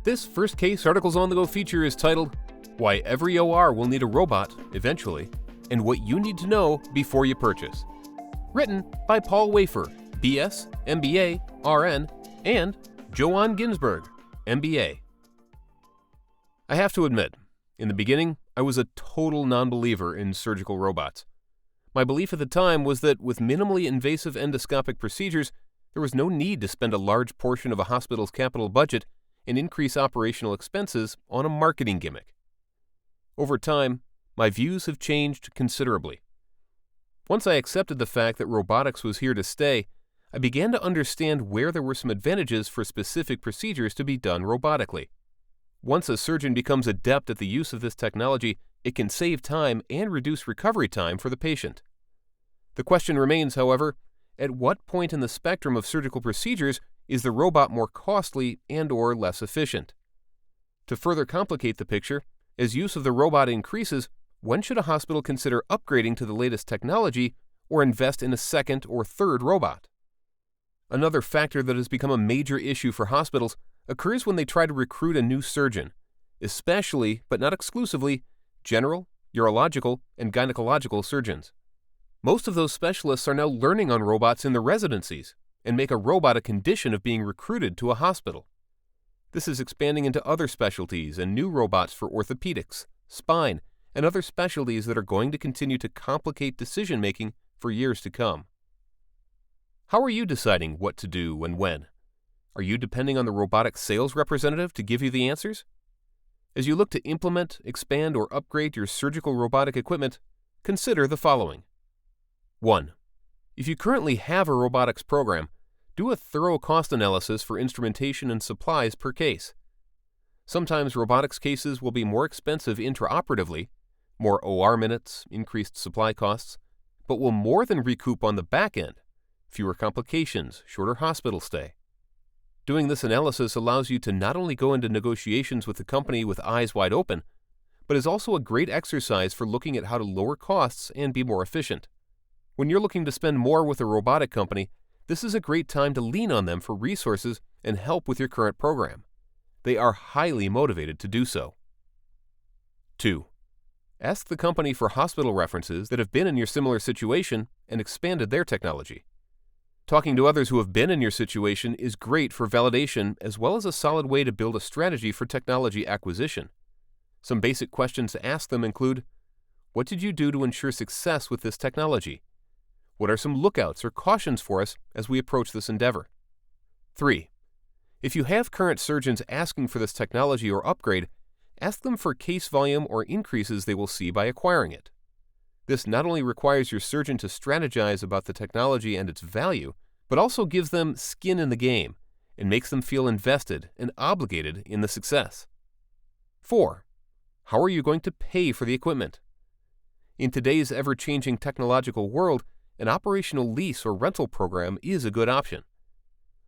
This first case Articles on the Go feature is titled, Why Every OR Will Need a Robot Eventually, and What You Need to Know Before You Purchase. Written by Paul Wafer, BS, MBA, RN, and Joahn Ginsberg, MBA. I have to admit, in the beginning, I was a total non-believer in surgical robots. My belief at the time was that with minimally invasive endoscopic procedures, there was no need to spend a large portion of a hospital's capital budget and increase operational expenses on a marketing gimmick. Over time, my views have changed considerably. Once I accepted the fact that robotics was here to stay, I began to understand where there were some advantages for specific procedures to be done robotically. Once a surgeon becomes adept at the use of this technology, it can save time and reduce recovery time for the patient. The question remains, however, at what point in the spectrum of surgical procedures is the robot more costly and/or less efficient? To further complicate the picture, as use of the robot increases, when should a hospital consider upgrading to the latest technology or invest in a second or third robot? Another factor that has become a major issue for hospitals occurs when they try to recruit a new surgeon, especially, but not exclusively, general, urological, and gynecological surgeons. Most of those specialists are now learning on robots in their residencies and make a robot a condition of being recruited to a hospital. This is expanding into other specialties and new robots for orthopedics, spine, and other specialties that are going to continue to complicate decision-making for years to come. How are you deciding what to do and when? Are you depending on the robotic sales representative to give you the answers? As you look to implement, expand, or upgrade your surgical robotic equipment, consider the following. 1. If you currently have a robotics program, do a thorough cost analysis for instrumentation and supplies per case. Sometimes robotics cases will be more expensive intraoperatively, more OR minutes, increased supply costs, but will more than recoup on the back end, fewer complications, shorter hospital stay. Doing this analysis allows you to not only go into negotiations with the company with eyes wide open, but is also a great exercise for looking at how to lower costs and be more efficient. When you're looking to spend more with a robotic company, this is a great time to lean on them for resources and help with your current program. They are highly motivated to do so. 2. Ask the company for hospital references that have been in your similar situation and expanded their technology. Talking to others who have been in your situation is great for validation as well as a solid way to build a strategy for technology acquisition. Some basic questions to ask them include, what did you do to ensure success with this technology? What are some lookouts or cautions for us as we approach this endeavor? 3. If you have current surgeons asking for this technology or upgrade, ask them for case volume or increases they will see by acquiring it. This not only requires your surgeon to strategize about the technology and its value, but also gives them skin in the game and makes them feel invested and obligated in the success. 4. How are you going to pay for the equipment? In today's ever-changing technological world, an operational lease or rental program is a good option.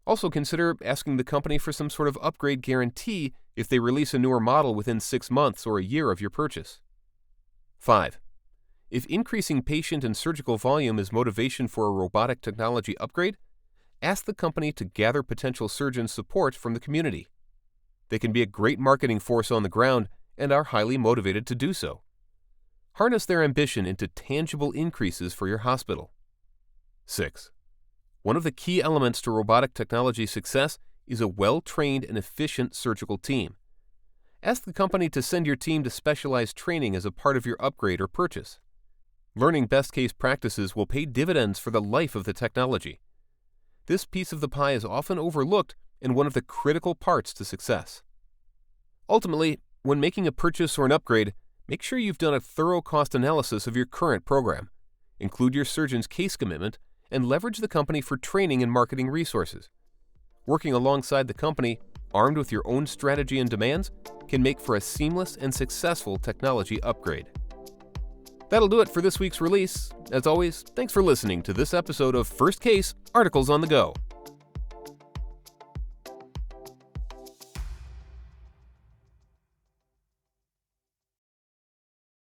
Also consider asking the company for some sort of upgrade guarantee if they release a newer model within 6 months or a year of your purchase. 5. If increasing patient and surgical volume is motivation for a robotic technology upgrade, ask the company to gather potential surgeon support from the community. They can be a great marketing force on the ground and are highly motivated to do so. Harness their ambition into tangible increases for your hospital. 6. One of the key elements to robotic technology success is a well-trained and efficient surgical team. Ask the company to send your team to specialized training as a part of your upgrade or purchase. Learning best-case practices will pay dividends for the life of the technology. This piece of the pie is often overlooked and one of the critical parts to success. Ultimately, when making a purchase or an upgrade, make sure you've done a thorough cost analysis of your current program. Include your surgeon's case commitment and leverage the company for training and marketing resources. Working alongside the company, armed with your own strategy and demands, can make for a seamless and successful technology upgrade. That'll do it for this week's release. As always, thanks for listening to this episode of First Case Articles on the Go.